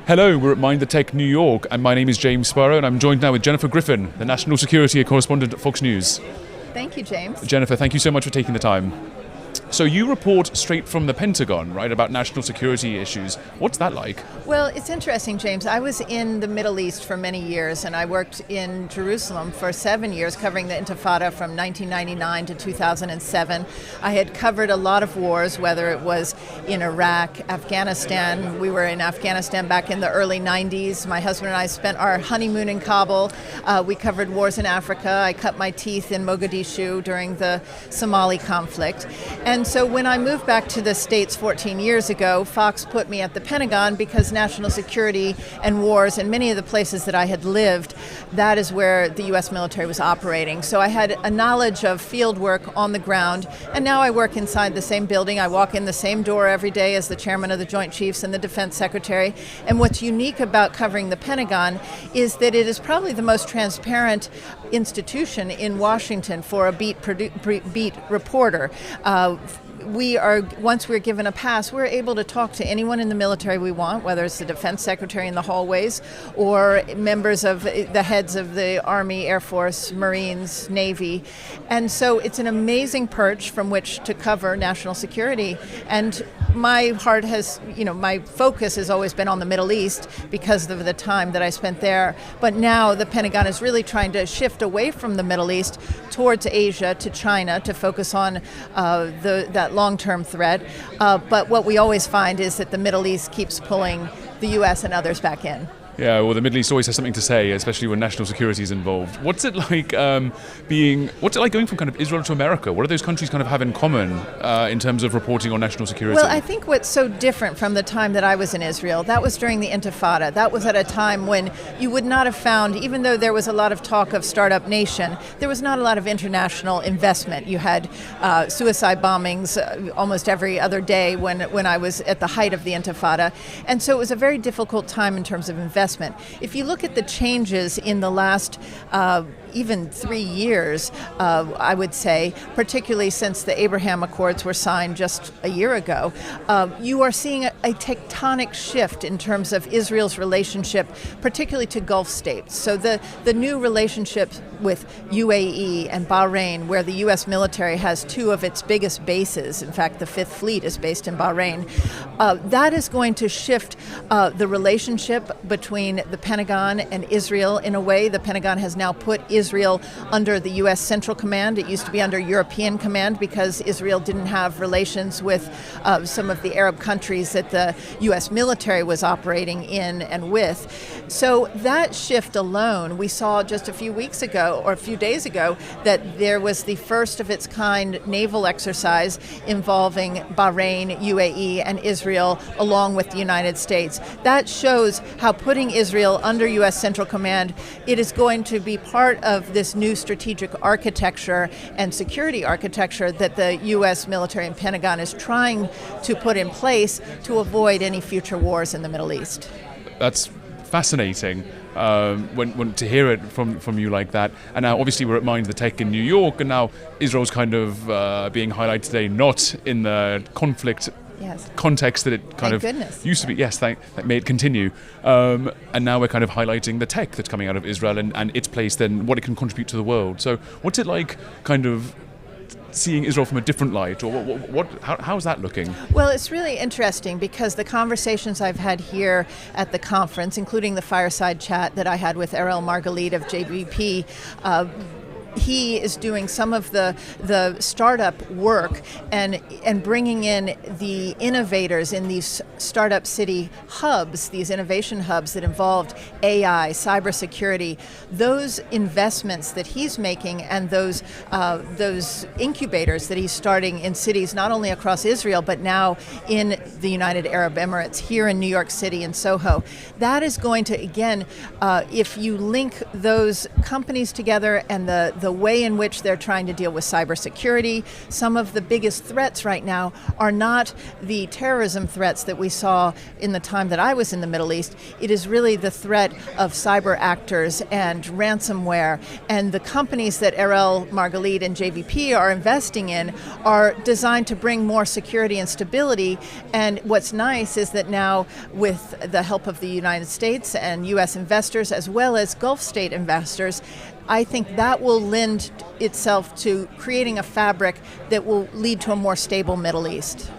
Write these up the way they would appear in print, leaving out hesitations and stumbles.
Hello, we're at Mind the Tech New York, and my name is James Spiro, and I'm joined now with Jennifer Griffin, the National Security Correspondent at Fox News. Thank you, James. Jennifer, thank you so much for taking the time. So you report straight from the Pentagon, right, about national security issues. What's that like? Well, it's interesting, James. I was in the Middle East for many years, and I worked in Jerusalem for 7 years, covering the Intifada from 1999 to 2007. I had covered a lot of wars, whether it was in Iraq, Afghanistan. We were in Afghanistan back in the early 90s. My husband and I spent our honeymoon in Kabul. We covered wars in Africa. I cut my teeth in Mogadishu during the Somali conflict. And so when I moved back to the States 14 years ago, Fox put me at the Pentagon because national security and wars and many of the places that I had lived, that is where the U.S. military was operating. So I had a knowledge of field work on the ground, and now I work inside the same building. I walk in the same door every day as the chairman of the Joint Chiefs and the Defense Secretary. And what's unique about covering the Pentagon is that it is probably the most transparent institution in Washington for a beat reporter. Once we're given a pass, we're able to talk to anyone in the military we want, whether it's the defense secretary in the hallways or members of the heads of the Army, Air Force, Marines, Navy. And so it's an amazing perch from which to cover national security. And my heart has, my focus has always been on the Middle East because of the time that I spent there. But now the Pentagon is really trying to shift away from the Middle East towards Asia, to China, to focus on that long-term threat. But what we always find is that the Middle East keeps pulling the U.S. and others back in. Yeah, well, the Middle East always has something to say, especially when national security is involved. What's it like going from kind of Israel to America? What do those countries kind of have in common in terms of reporting on national security? Well, I think what's so different from the time that I was in Israel, that was during the Intifada. That was at a time when you would not have found, even though there was a lot of talk of startup nation, there was not a lot of international investment. You had suicide bombings almost every other day when I was at the height of the Intifada. And so it was a very difficult time in terms of investment. If you look at the changes in the last even 3 years, I would say, particularly since the Abraham Accords were signed just a year ago, you are seeing a tectonic shift in terms of Israel's relationship, particularly to Gulf states. So the new relationship with UAE and Bahrain, where the U.S. military has two of its biggest bases, in fact, the Fifth Fleet is based in Bahrain, that is going to shift the relationship between the Pentagon and Israel in a way. The Pentagon has now put Israel under the U.S. Central Command. It used to be under European Command because Israel didn't have relations with some of the Arab countries that the U.S. military was operating in and with. So that shift alone, we saw just a few weeks ago, or a few days ago, that there was the first of its kind naval exercise involving Bahrain, UAE, and Israel, along with the United States. That shows how putting Israel under U.S. Central Command, it is going to be part of this new strategic architecture and security architecture that the U.S. military and Pentagon is trying to put in place to avoid any future wars in the Middle East. That's fascinating when to hear it from you like that. And now obviously we're at Mind the Tech in New York, and now Israel's kind of being highlighted today, not in the conflict context that it kind of used to be. Yes, that may it continue. And now we're kind of highlighting the tech that's coming out of Israel and its place, then what it can contribute to the world. So what's it like kind of seeing Israel from a different light, or how's that looking? Well, it's really interesting because the conversations I've had here at the conference, including the fireside chat that I had with Erel Margalit of JBP, he is doing some of the startup work and bringing in the innovators in these startup city hubs, these innovation hubs that involved AI, cybersecurity. Those investments that he's making and those incubators that he's starting in cities not only across Israel but now in the United Arab Emirates, here in New York City and Soho, that is going to, again, if you link those companies together and the the way in which they're trying to deal with cybersecurity. Some of the biggest threats right now are not the terrorism threats that we saw in the time that I was in the Middle East. It is really the threat of cyber actors and ransomware. And the companies that Erel Margalit and JVP are investing in are designed to bring more security and stability. And what's nice is that now, with the help of the United States and U.S. investors as well as Gulf state investors, I think that will lend itself to creating a fabric that will lead to a more stable Middle East.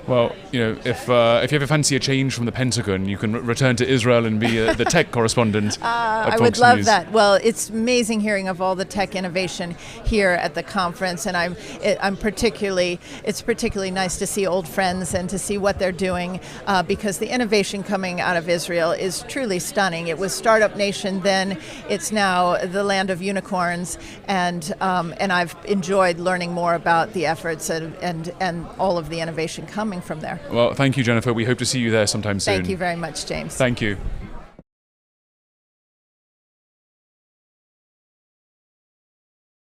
Well, if you ever fancy a change from the Pentagon, you can return to Israel and be the tech correspondent at Fox I would love News. that. Well, it's amazing hearing of all the tech innovation here at the conference, and it's particularly nice to see old friends and to see what they're doing, because the innovation coming out of Israel is truly stunning. It was Startup Nation then; it's now the land of unicorns, and I've enjoyed learning more about the efforts and all of the innovation coming from there. Well, thank you, Jennifer. We hope to see you there sometime soon. Thank you very much, James. Thank you.